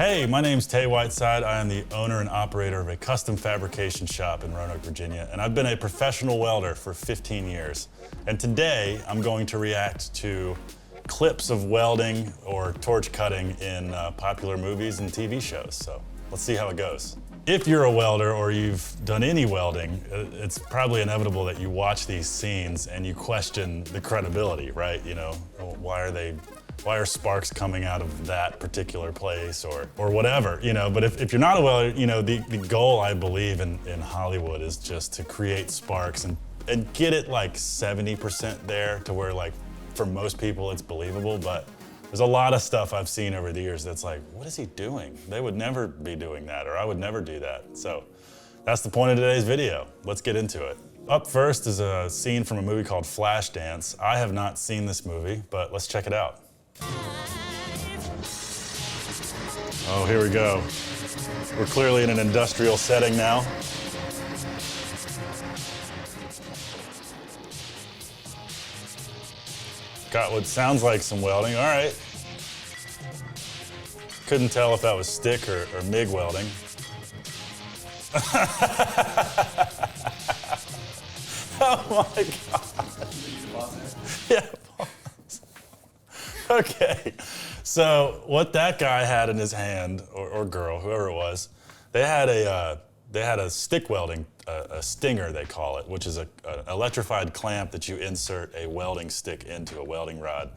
Hey, my name's Tay Whiteside. I am the owner and operator of a custom fabrication shop in Roanoke, Virginia, and I've been a professional welder for 15 years. And today, I'm going to react to clips of welding or torch cutting in popular movies and TV shows. So let's see how it goes. If you're a welder or you've done any welding, it's probably inevitable that you watch these scenes and you question the credibility, right? You know, why are sparks coming out of that particular place or whatever, you know? But if you're not a welder, you know, the goal, I believe, in Hollywood is just to create sparks and get it like 70% there to where, like, for most people it's believable. But there's a lot of stuff I've seen over the years that's like, what is he doing? They would never be doing that, or I would never do that. So that's the point of today's video. Let's get into it. Up first is a scene from a movie called Flashdance. I have not seen this movie, but let's check it out. Oh, here we go. We're clearly in an industrial setting now. Got what sounds like some welding, all right. Couldn't tell if that was stick or MIG welding. Oh my God. Yeah. Okay, so what that guy had in his hand, or girl, whoever it was, they had a stick welding, a stinger they call it, which is an electrified clamp that you insert a welding stick into a welding rod.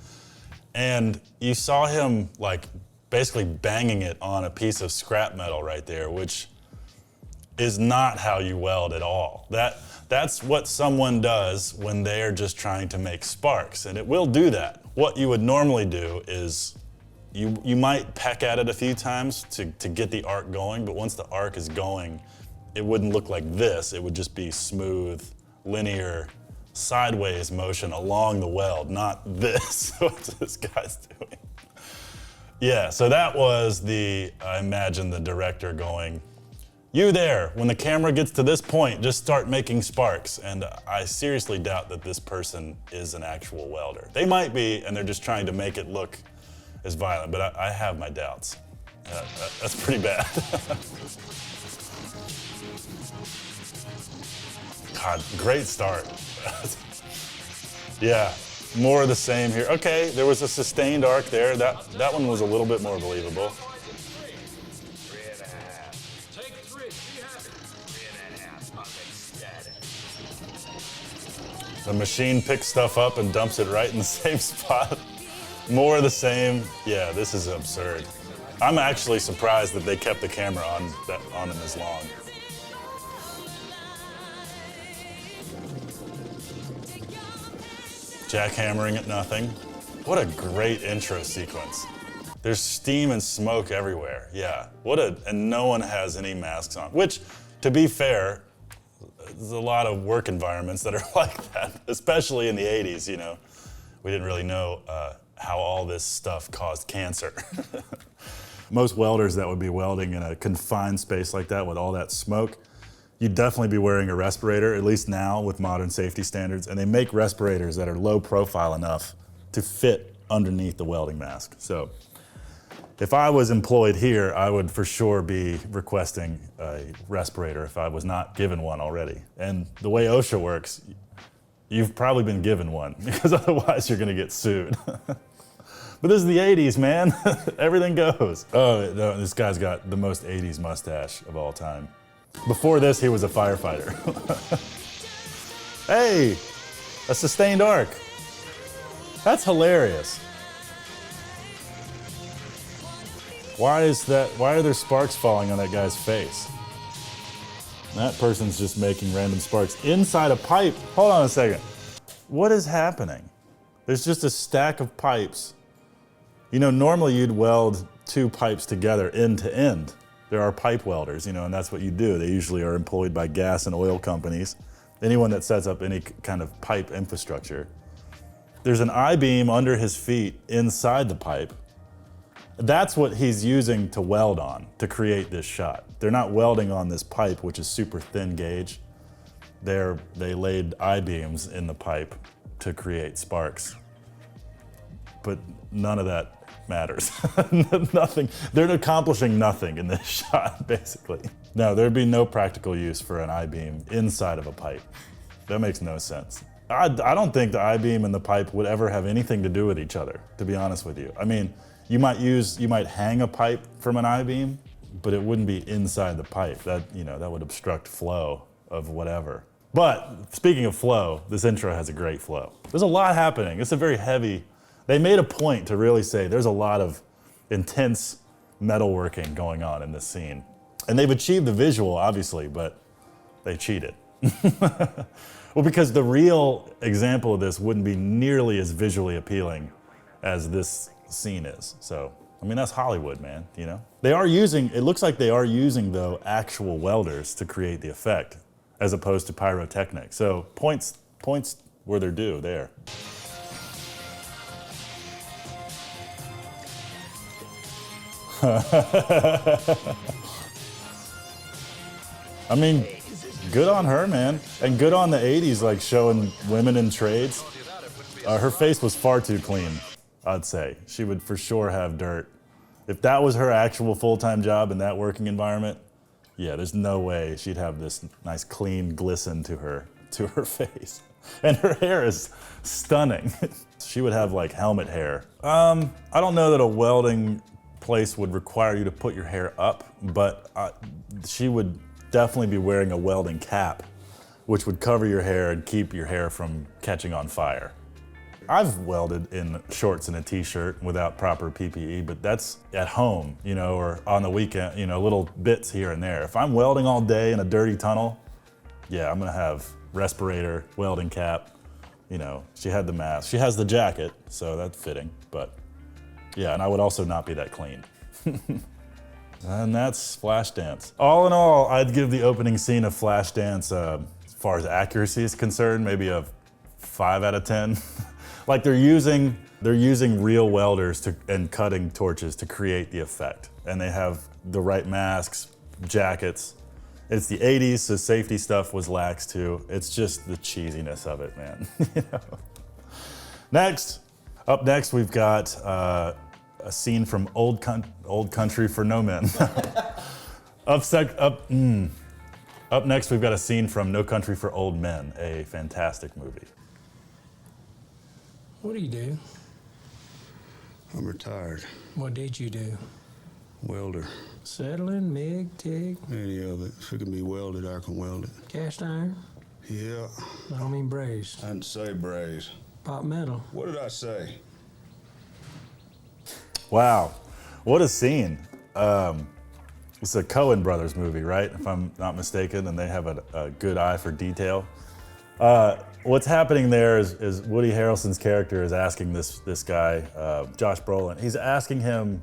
And you saw him like basically banging it on a piece of scrap metal right there, which is not how you weld at all. That's what someone does when they are just trying to make sparks, and it will do that. What you would normally do is you might peck at it a few times to get the arc going, but once the arc is going, it wouldn't look like this. It would just be smooth, linear, sideways motion along the weld, not this. What this guy's doing. Yeah, so that was I imagine the director going, "You there, when the camera gets to this point, just start making sparks." And I seriously doubt that this person is an actual welder. They might be, and they're just trying to make it look as violent, but I have my doubts. That's pretty bad. God, great start. Yeah, more of the same here. Okay, there was a sustained arc there. That one was a little bit more believable. The machine picks stuff up and dumps it right in the same spot. More of the same. Yeah, this is absurd. I'm actually surprised that they kept the camera on him as long. Jackhammering at nothing. What a great intro sequence. There's steam and smoke everywhere. Yeah, and no one has any masks on, which, to be fair, there's a lot of work environments that are like that, especially in the 80s, you know. We didn't really know how all this stuff caused cancer. Most welders that would be welding in a confined space like that with all that smoke, you'd definitely be wearing a respirator, at least now with modern safety standards, and they make respirators that are low profile enough to fit underneath the welding mask. So if I was employed here, I would for sure be requesting a respirator if I was not given one already. And the way OSHA works, you've probably been given one, because otherwise you're gonna get sued. But this is the 80s, man. Everything goes. Oh, no, this guy's got the most 80s mustache of all time. Before this, he was a firefighter. Hey, a sustained arc. That's hilarious. Why are there sparks falling on that guy's face? That person's just making random sparks inside a pipe. Hold on a second. What is happening? There's just a stack of pipes. You know, normally you'd weld two pipes together end to end. There are pipe welders, you know, and that's what you do. They usually are employed by gas and oil companies. Anyone that sets up any kind of pipe infrastructure. There's an I-beam under his feet inside the pipe. That's what he's using to weld on to create this shot. They're not welding on this pipe, which is super thin gauge. They laid I-beams in the pipe to create sparks. But none of that matters. Nothing, they're accomplishing nothing in this shot, basically. No, there'd be no practical use for an I-beam inside of a pipe. That makes no sense. I don't think the I-beam and the pipe would ever have anything to do with each other, to be honest with you. I mean, you might hang a pipe from an I-beam, but it wouldn't be inside the pipe. That would obstruct flow of whatever. But speaking of flow, this intro has a great flow. There's a lot happening. It's a very heavy, they made a point to really say there's a lot of intense metalworking going on in this scene. And they've achieved the visual, obviously, but they cheated. Well, because the real example of this wouldn't be nearly as visually appealing as this scene is. So, I mean, that's Hollywood, man, you know? It looks like they are using, though, actual welders to create the effect, as opposed to pyrotechnics. So, points where they're due there. I mean, good on her, man. And good on the 80s, like showing women in trades. Her face was far too clean, I'd say. She would for sure have dirt. If that was her actual full-time job in that working environment, yeah, there's no way she'd have this nice clean glisten to her face. And her hair is stunning. She would have like helmet hair. I don't know that a welding place would require you to put your hair up, but she would definitely be wearing a welding cap, which would cover your hair and keep your hair from catching on fire. I've welded in shorts and a t-shirt without proper PPE, but that's at home, or on the weekend, little bits here and there. If I'm welding all day in a dirty tunnel, yeah, I'm gonna have respirator, welding cap, she had the mask. She has the jacket, so that's fitting, but yeah, and I would also not be that clean. And that's Flashdance. All in all, I'd give the opening scene of Flashdance, as far as accuracy is concerned, maybe a 5 out of 10. Like they're using real welders and cutting torches to create the effect. And they have the right masks, jackets. It's the 80s, so safety stuff was lax too. It's just the cheesiness of it, man. Up next, we've got a scene from Old Country for No Men. Up next, we've got a scene from No Country for Old Men, a fantastic movie. What do you do? I'm retired. What did you do? Welder. Settling, MIG, TIG, Any of it. If it can be welded, I can weld it. cast iron? Yeah. I don't mean braze. I didn't say braze. Pot metal. What did I say? Wow, what a scene. It's a Coen Brothers movie, right? If I'm not mistaken, and they have a good eye for detail. What's happening there is Woody Harrelson's character is asking this guy, Josh Brolin, he's asking him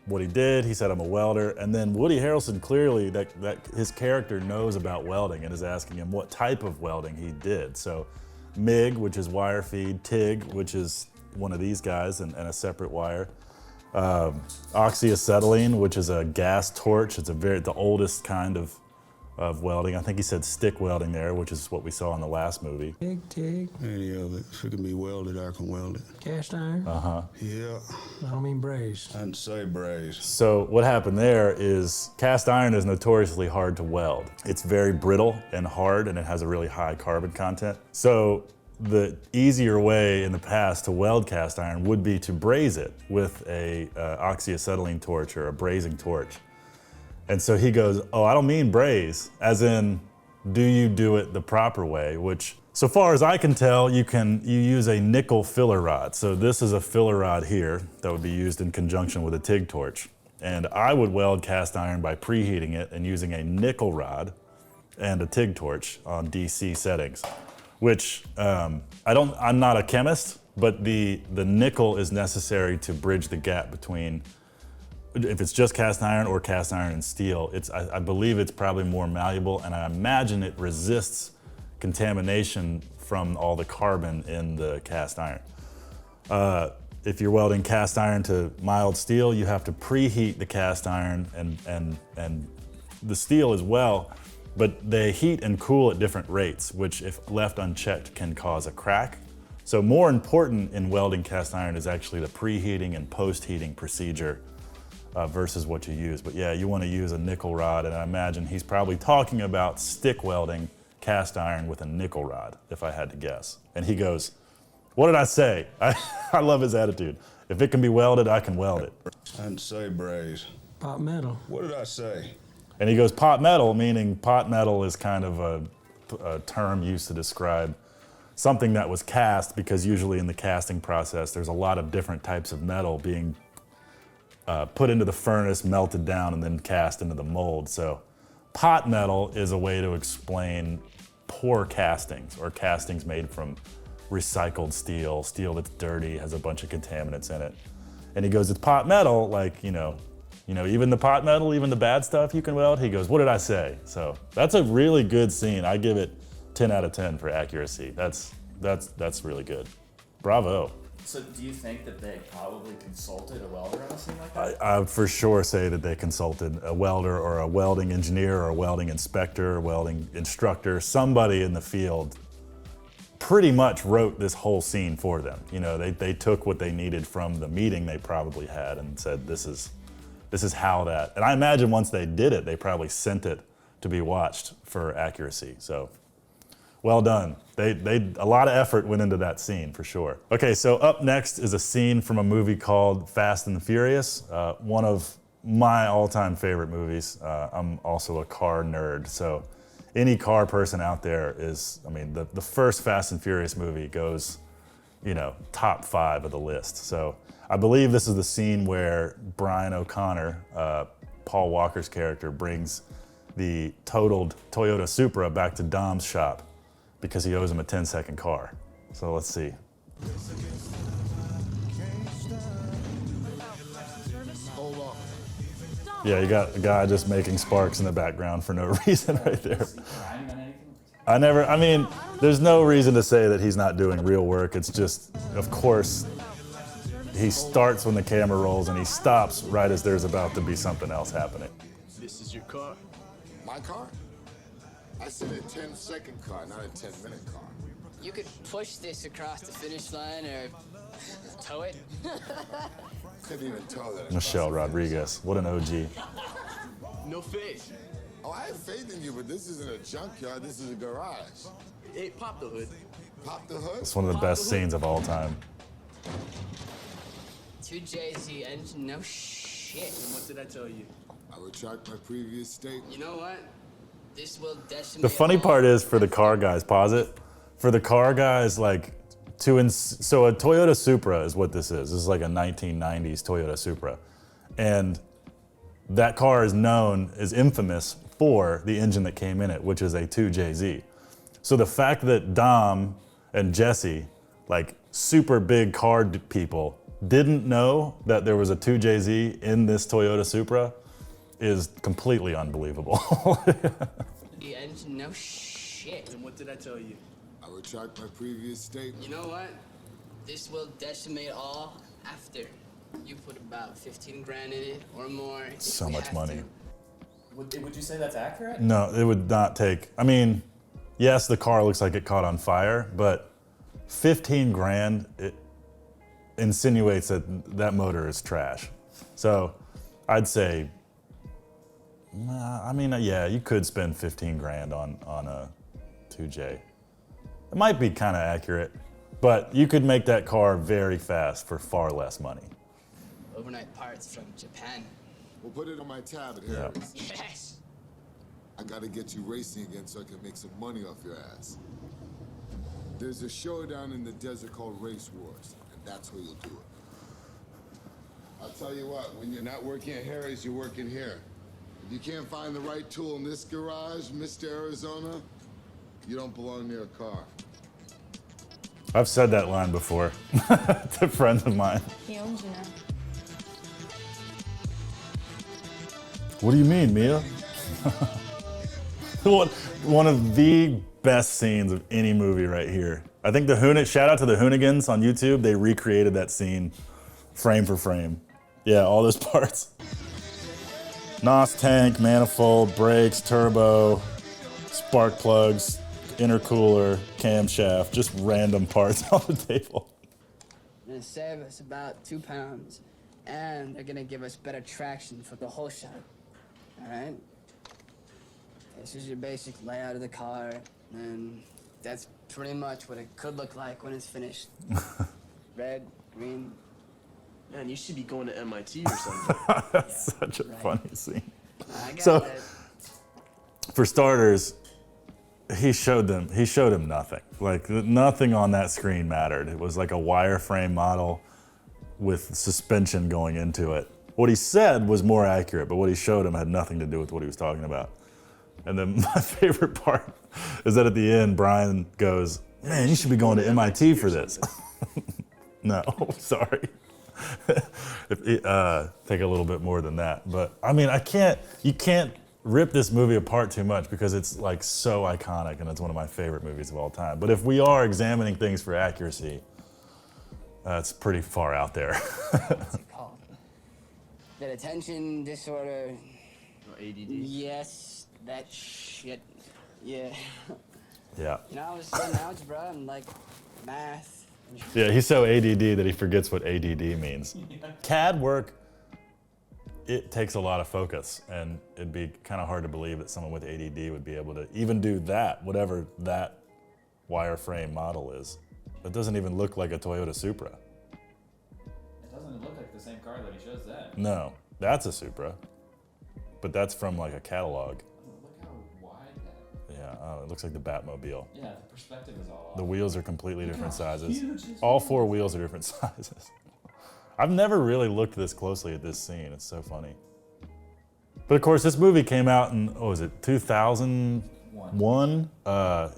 what he did. He said, I'm a welder. And then Woody Harrelson clearly, that his character knows about welding and is asking him what type of welding he did. So MIG, which is wire feed, TIG, which is one of these guys and a separate wire. Oxyacetylene, which is a gas torch. It's the oldest kind of welding. I think he said stick welding there, which is what we saw in the last movie. MIG, TIG, Any of it. If it can be welded, I can weld it. cast iron? Yeah. I don't mean braze. I didn't say braze. So what happened there is cast iron is notoriously hard to weld. It's very brittle and hard, and it has a really high carbon content. So the easier way in the past to weld cast iron would be to braze it with a oxyacetylene torch or a brazing torch. And so he goes, oh, I don't mean braze, as in, do you do it the proper way? Which, so far as I can tell, you use a nickel filler rod. So this is a filler rod here that would be used in conjunction with a TIG torch. And I would weld cast iron by preheating it and using a nickel rod and a TIG torch on DC settings, which I'm not a chemist, but the nickel is necessary to bridge the gap between, if it's just cast iron or cast iron and steel, I believe it's probably more malleable, and I imagine it resists contamination from all the carbon in the cast iron. If you're welding cast iron to mild steel, you have to preheat the cast iron and the steel as well, but they heat and cool at different rates, which if left unchecked can cause a crack So more important in welding cast iron is actually the preheating and post-heating procedure versus what you use. But yeah, you want to use a nickel rod, and I imagine he's probably talking about stick welding cast iron with a nickel rod, if I had to guess. And he goes, what did I say? I love his attitude. If it can be welded, I can weld it. I didn't say braze. Pot metal. What did I say? And he goes, pot metal, meaning pot metal is kind of a term used to describe something that was cast, because usually in the casting process, there's a lot of different types of metal being put into the furnace, melted down, and then cast into the mold. So pot metal is a way to explain poor castings, or castings made from recycled steel, steel that's dirty, has a bunch of contaminants in it. And he goes, it's pot metal, like, you know, even the pot metal, even the bad stuff you can weld. He goes, what did I say? So that's a really good scene. I give it 10 out of 10 for accuracy. That's really good. Bravo. So do you think that they probably consulted a welder on a scene like that? I would for sure say that they consulted a welder or a welding engineer or a welding inspector, or welding instructor. Somebody in the field pretty much wrote this whole scene for them. You know, they took what they needed from the meeting they probably had and said, this is how that, and I imagine once they did it, they probably sent it to be watched for accuracy. So well done. A lot of effort went into that scene for sure. Okay, so up next is a scene from a movie called Fast and the Furious, one of my all-time favorite movies. I'm also a car nerd, so any car person out there is, I mean, the first Fast and Furious movie goes, you know, top 5 of the list. So I believe this is the scene where Brian O'Connor, Paul Walker's character, brings the totaled Toyota Supra back to Dom's shop because he owes him a 10-second car. So let's see. Yeah, you got a guy just making sparks in the background for no reason right there. I mean, there's no reason to say that he's not doing real work. It's just, of course, he starts when the camera rolls and he stops right as there's about to be something else happening. This is your car. My car? I said a 10-second car, not a 10-minute car. You could push this across the finish line or tow it. Couldn't even tell that. Michelle Rodriguez, what an OG. No face. Oh, I have faith in you, but this isn't a junkyard. This is a garage. Hey, pop the hood. Pop the hood? It's one of the best scenes of all time. 2JZ engine, no shit. And what did I tell you? I retract my previous statement. You know what? This will decimate. The funny all- part is, for the car guys, pause it. For the car guys, like, so a Toyota Supra is what this is. This is like a 1990s Toyota Supra. And that car is infamous for the engine that came in it, which is a 2JZ. So the fact that Dom and Jesse, like super big car people, didn't know that there was a 2JZ in this Toyota Supra is completely unbelievable. The engine, no shit. And what did I tell you? I retract my previous statement. You know what? This will decimate all after. You put about 15 grand in it or more. if So we much have money. to. Would you say that's accurate? No, it would not take, I mean, yes, the car looks like it caught on fire, but 15 grand, it insinuates that that motor is trash. So I'd say, yeah, you could spend 15 grand on a 2J. It might be kind of accurate, but you could make that car very fast for far less money. Overnight parts from Japan. We'll put it on my tab at Yeah. Harry's. Yes. I gotta get you racing again so I can make some money off your ass. There's a show down in the desert called Race Wars, and that's where you'll do it. I'll tell you what, when you're not working at Harry's, you're working here. If you can't find the right tool in this garage, Mr. Arizona, you don't belong near a car. I've said that line before to friends of mine. He owns you now. What do you mean, Mia? One of the best scenes of any movie right here. I think shout out to the Hoonigans on YouTube. They recreated that scene frame for frame. Yeah, all those parts. NOS tank, manifold, brakes, turbo, spark plugs, intercooler, camshaft, just random parts on the table. They're gonna save us about 2 pounds, and they're gonna give us better traction for the whole shot. All right? This is your basic layout of the car, and that's pretty much what it could look like when it's finished. Red, green. Man, you should be going to MIT or something. That's such a funny scene. I got So- it. For starters, he showed him nothing. Like nothing on that screen mattered. It was like a wireframe model with suspension going into it. What he said was more accurate, but what he showed him had nothing to do with what he was talking about. And then my favorite part is that at the end, Brian goes, "Man, you should be going to MIT for this." No, sorry. Take a little bit more than that. But I mean, you can't rip this movie apart too much because it's like so iconic and it's one of my favorite movies of all time. But if we are examining things for accuracy, it's pretty far out there. What's it called? That attention disorder. Or ADD. Yes, that shit. Yeah. Yeah. You know, I was studying algebra and like math. Yeah, he's so ADD that he forgets what ADD means. CAD work, it takes a lot of focus, and it'd be kind of hard to believe that someone with ADD would be able to even do that, whatever that wireframe model is. It doesn't even look like a Toyota Supra. It doesn't look like the same car that he shows that. No, that's a Supra, but that's from like a catalog. Look how wide that. Yeah, it looks like the Batmobile. Yeah, the perspective is all off. The wheels are completely different sizes. huge this All 4 wheels are different sizes. I've never really looked this closely at this scene. It's so funny. But of course, this movie came out in, what was it, 2001?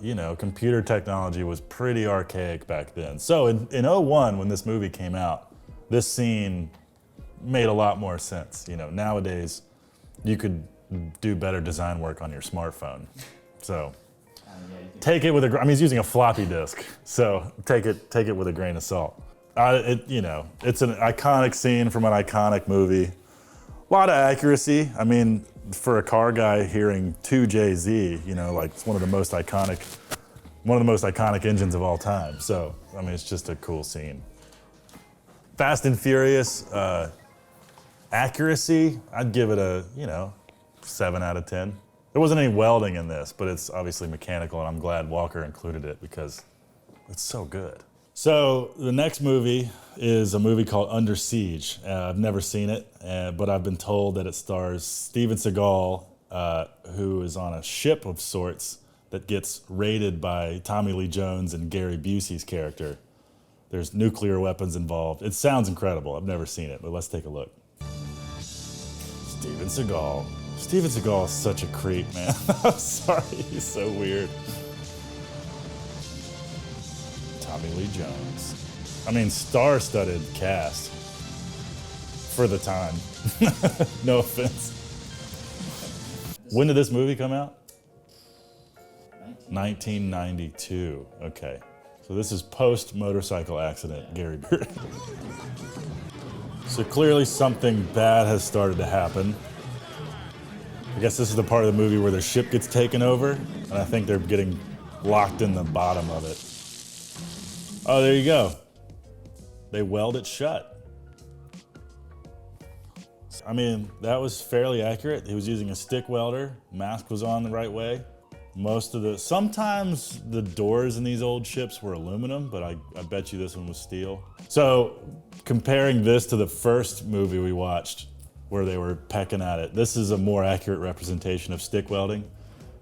You know, computer technology was pretty archaic back then. So in 01, when this movie came out, this scene made a lot more sense. You know, nowadays, you could do better design work on your smartphone. So take it with a, I mean, he's using a floppy disk. So take it with a grain of salt. You know, it's an iconic scene from an iconic movie. A lot of accuracy. I mean, for a car guy hearing 2JZ, you know, like it's one of the most iconic engines of all time. So, I mean, it's just a cool scene. Fast and Furious, accuracy, I'd give it a, 7 out of 10. There wasn't any welding in this, but it's obviously mechanical, and I'm glad Walker included it because it's so good. So the next movie is a movie called Under Siege. I've never seen it, but I've been told that it stars Steven Seagal, who is on a ship of sorts that gets raided by Tommy Lee Jones and Gary Busey's character. There's nuclear weapons involved. It sounds incredible. I've never seen it, but let's take a look. Steven Seagal. Steven Seagal is such a creep, man. I'm sorry, he's so weird. Tommy Lee Jones. I mean, star-studded cast for the time. No offense. When did this movie come out? 1992. Okay. So this is post-motorcycle accident, Gary Beard. So clearly something bad has started to happen. I guess this is the part of the movie where their ship gets taken over, and I think they're getting locked in the bottom of it. Oh, there you go. They weld it shut. I mean, that was fairly accurate. He was using a stick welder. Mask was on the right way. Sometimes the doors in these old ships were aluminum, but I bet you this one was steel. So comparing this to the first movie we watched where they were pecking at it, this is a more accurate representation of stick welding.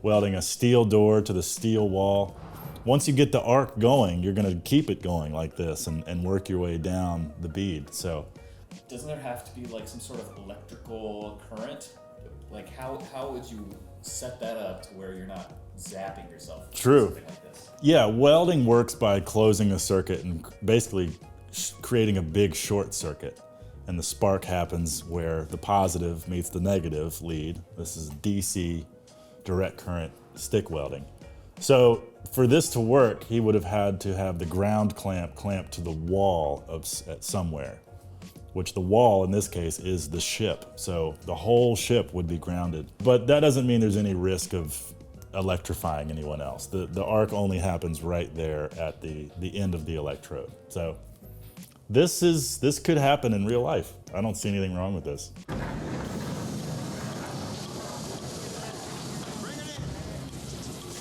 Welding a steel door to the steel wall. Once you get the arc going, you're gonna keep it going like this and work your way down the bead, so. Doesn't there have to be like some sort of electrical current? Like how would you set that up to where you're not zapping yourself? True. Something like this? Yeah, welding works by closing a circuit and basically creating a big short circuit. And the spark happens where the positive meets the negative lead. This is DC direct current stick welding. So for this to work, he would have had to have the ground clamp clamped to the wall at somewhere, which the wall in this case is the ship. So the whole ship would be grounded. But that doesn't mean there's any risk of electrifying anyone else. The arc only happens right there at the end of the electrode. So this could happen in real life. I don't see anything wrong with this.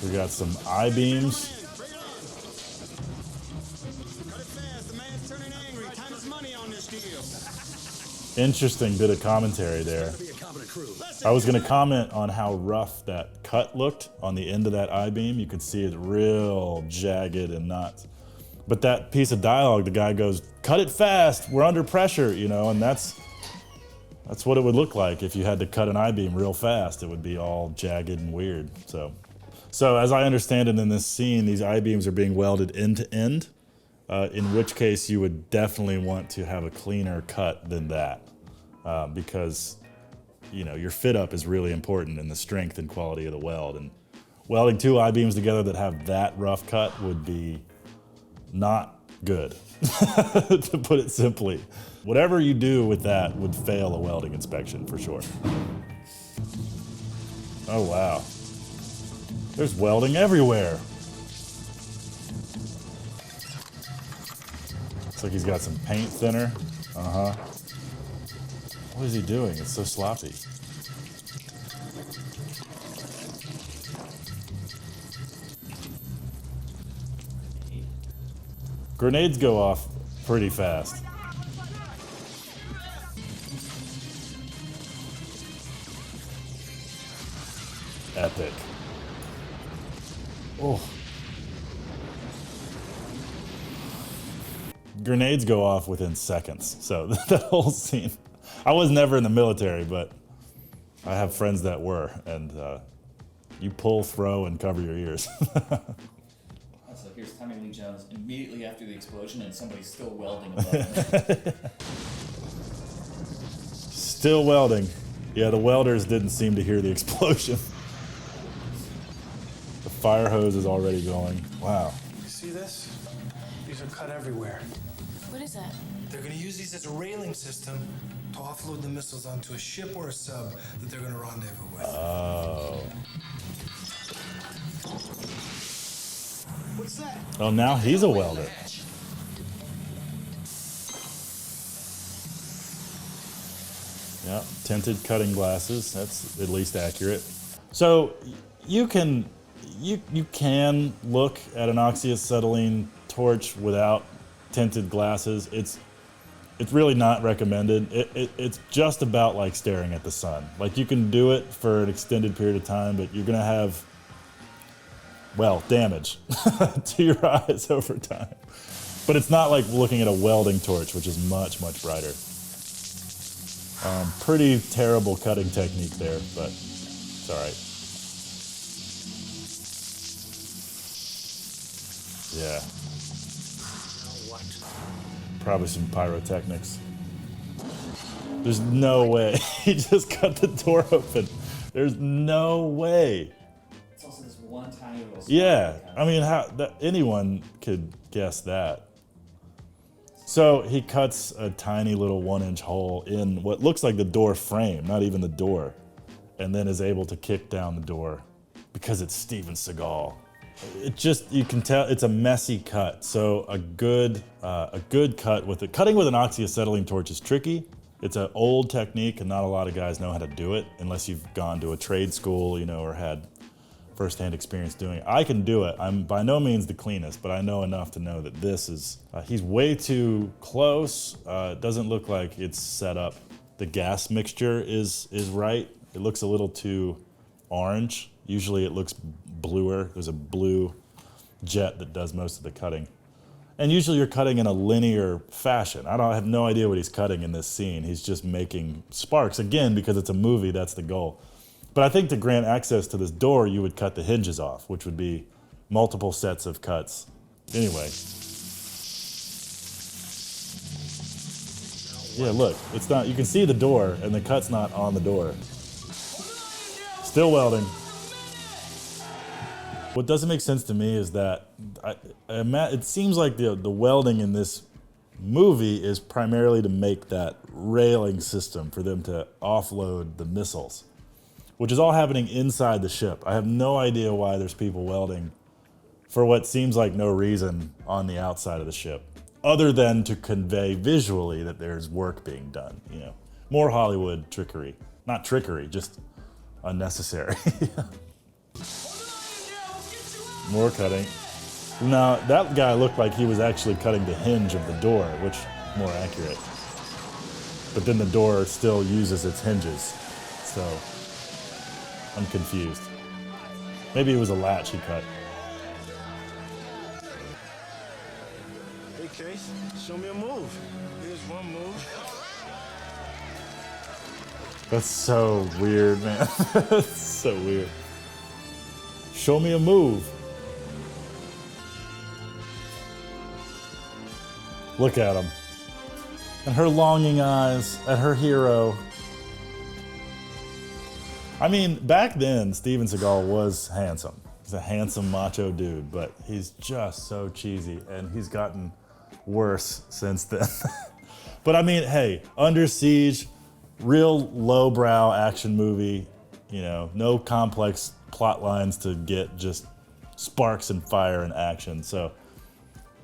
We got some I-beams. Interesting bit of commentary there. I was going to comment on how rough that cut looked on the end of that I-beam. You could see it real jagged and not. But that piece of dialogue, the guy goes, "Cut it fast, we're under pressure," you know, and that's what it would look like if you had to cut an I-beam real fast. It would be all jagged and weird. So as I understand it in this scene, these I-beams are being welded end to end, in which case you would definitely want to have a cleaner cut than that, because you know your fit up is really important in the strength and quality of the weld. And welding two I-beams together that have that rough cut would be not good, to put it simply. Whatever you do with that would fail a welding inspection for sure. Oh wow. There's welding everywhere. Looks like he's got some paint thinner. Uh-huh. What is he doing? It's so sloppy. Grenades go off pretty fast. Epic. Oh. Grenades go off within seconds. So that whole scene. I was never in the military, but I have friends that were, and you pull, throw, and cover your ears. So here's Tommy Lee Jones immediately after the explosion, and somebody's still welding above him. Still welding. Yeah, the welders didn't seem to hear the explosion. The fire hose is already going. Wow. You see this? These are cut everywhere. What is that? They're gonna use these as a railing system to offload the missiles onto a ship or a sub that they're gonna rendezvous with. Oh. What's that? Oh, now he's a welder. Yeah, tinted cutting glasses. That's at least accurate. So you can look at an oxyacetylene torch without tinted glasses. It's really not recommended. It's just about like staring at the sun. Like you can do it for an extended period of time, but you're gonna have, well, damage to your eyes over time. But it's not like looking at a welding torch, which is much, much brighter. Pretty terrible cutting technique there, but it's all right. Yeah. Probably some pyrotechnics. There's no way. He just cut the door open. There's no way. It's also this one tiny little spot. Yeah, I mean, anyone could guess that. So he cuts a tiny little 1-inch hole in what looks like the door frame, not even the door, and then is able to kick down the door because it's Steven Seagal. It just, you can tell it's a messy cut. So a good cut with it. Cutting with an oxyacetylene torch is tricky. It's an old technique and not a lot of guys know how to do it unless you've gone to a trade school, you know, or had firsthand experience doing it. I can do it. I'm by no means the cleanest, but I know enough to know that this is, he's way too close. It doesn't look like it's set up. The gas mixture is right. It looks a little too orange. Usually it looks bluer. There's a blue jet that does most of the cutting. And usually you're cutting in a linear fashion. I have no idea what he's cutting in this scene. He's just making sparks. Again, because it's a movie, that's the goal. But I think to grant access to this door, you would cut the hinges off, which would be multiple sets of cuts. Anyway. Yeah, look, it's not, you can see the door and the cut's not on the door. Still welding. What doesn't make sense to me is that it seems like the welding in this movie is primarily to make that railing system for them to offload the missiles, which is all happening inside the ship. I have no idea why there's people welding for what seems like no reason on the outside of the ship, other than to convey visually that there's work being done, you know. More Hollywood trickery. Not trickery, just unnecessary. More cutting. Now, that guy looked like he was actually cutting the hinge of the door, which more accurate. But then the door still uses its hinges, so I'm confused. Maybe it was a latch he cut. Hey, Case, show me a move. Here's one move. That's so weird, man. That's so weird. Show me a move. Look at him. And her longing eyes at her hero. I mean, back then, Steven Seagal was handsome. He's a handsome macho dude, but he's just so cheesy, and he's gotten worse since then. But I mean, hey, Under Siege, real lowbrow action movie, you know, no complex plot lines to get, just sparks and fire and action. So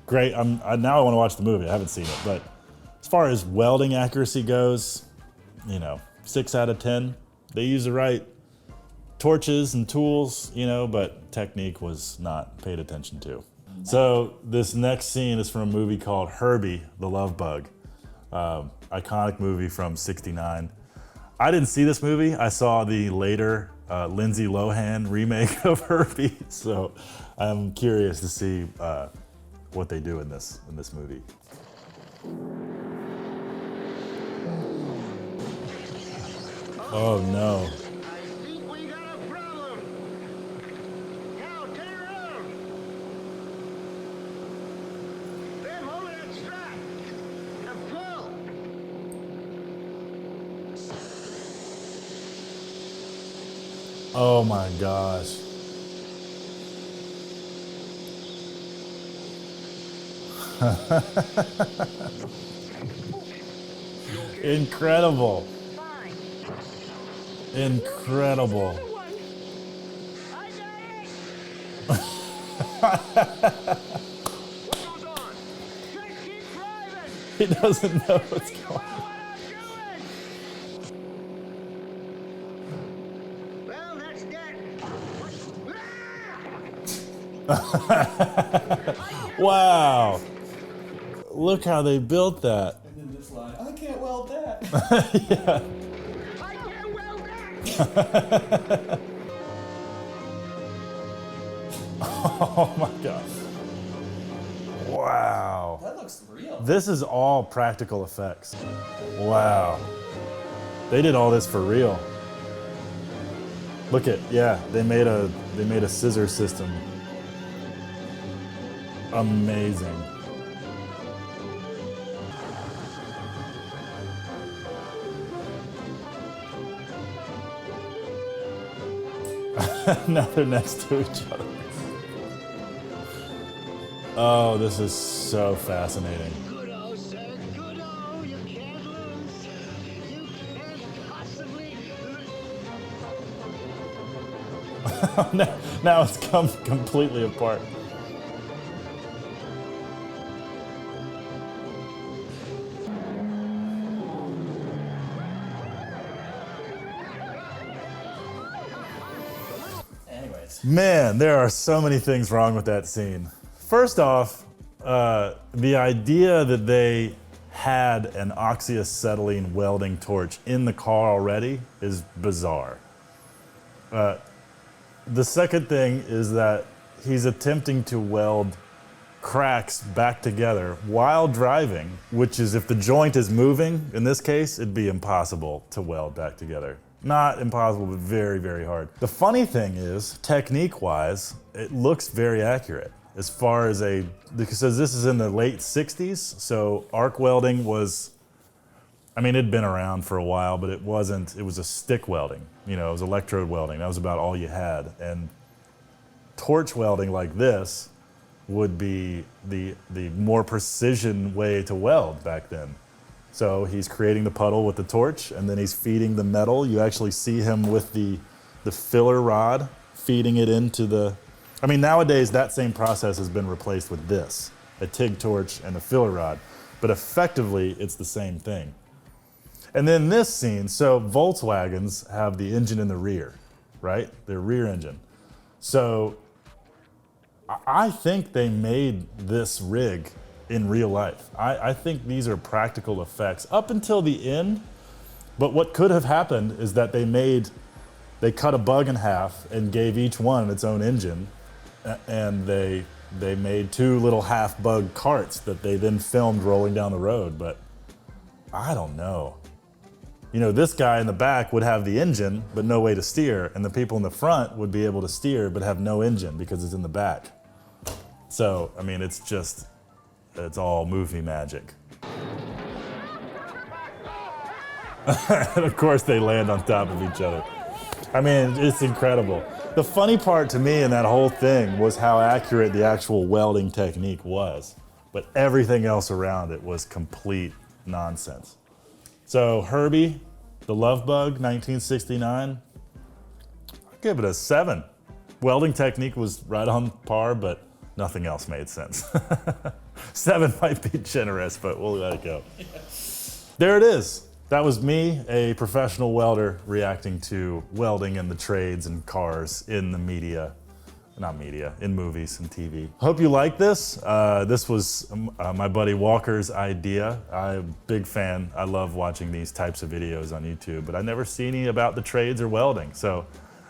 great. Now I want to watch the movie. I haven't seen it, but as far as welding accuracy goes, you know, 6 out of 10. They use the right torches and tools, you know, but technique was not paid attention to. So this next scene is from a movie called Herbie the Love Bug. Iconic movie from '69. I didn't see this movie. I saw the later Lindsay Lohan remake of Herbie, so I'm curious to see what they do in this movie. Oh no. I think we got a problem. Now turn around. Then hold that strap and pull. Oh my gosh. Incredible. Incredible. He doesn't know what's going on. Well, that's that. Wow. Look how they built that. And then this line, I can't weld that. Yeah. I can't weld that. Oh my God. Wow. That looks real. This is all practical effects. Wow. They did all this for real. Look at, yeah, they made a scissor system. Amazing. Now they're next to each other. Oh, this is so fascinating. Good oh, sir. Good oh. You can't lose. You can't possibly lose. Now it's come completely apart. Anyways. Man, there are so many things wrong with that scene. First off, the idea that they had an oxyacetylene welding torch in the car already is bizarre. The second thing is that he's attempting to weld cracks back together while driving, which is, if the joint is moving, in this case, it'd be impossible to weld back together. Not impossible, but very, very hard. The funny thing is, technique-wise, it looks very accurate. As far as because this is in the late 60s, so arc welding was, I mean, it'd been around for a while, but it was a stick welding. You know, it was electrode welding. That was about all you had. And torch welding like this would be the more precision way to weld back then. So he's creating the puddle with the torch, and then he's feeding the metal. You actually see him with the the filler rod, feeding it into the, I mean, nowadays that same process has been replaced with this, a TIG torch and a filler rod, but effectively it's the same thing. And then this scene, so Volkswagens have the engine in the rear, right? Their rear engine. So I think they made this rig in real life. I think these are practical effects up until the end, but what could have happened is that they cut a bug in half and gave each one its own engine, and they made 2 little half bug carts that they then filmed rolling down the road, but I don't know. You know, this guy in the back would have the engine, but no way to steer, and the people in the front would be able to steer, but have no engine because it's in the back. So, I mean, it's all movie magic. And of course, they land on top of each other. I mean, it's incredible. The funny part to me in that whole thing was how accurate the actual welding technique was, but everything else around it was complete nonsense. So Herbie the Love Bug, 1969, I'll give it a 7. Welding technique was right on par, but nothing else made sense. 7 might be generous, but we'll let it go. There it is. That was me, a professional welder, reacting to welding and the trades and cars in the media. Not media, in movies and TV. Hope you like this. This was my buddy Walker's idea. I'm a big fan. I love watching these types of videos on YouTube, but I never see any about the trades or welding. So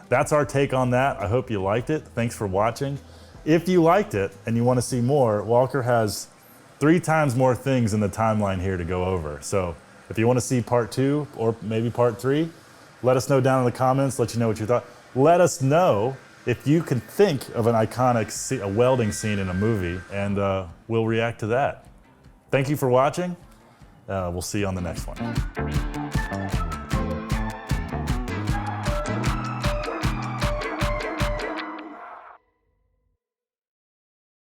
that's our take on that. I hope you liked it. Thanks for watching. If you liked it and you want to see more, Walker has 3 times more things in the timeline here to go over. So if you want to see part 2 or maybe part 3, let us know down in the comments, let you know what you thought. Let us know if you can think of an iconic welding scene in a movie, and we'll react to that. Thank you for watching. We'll see you on the next one.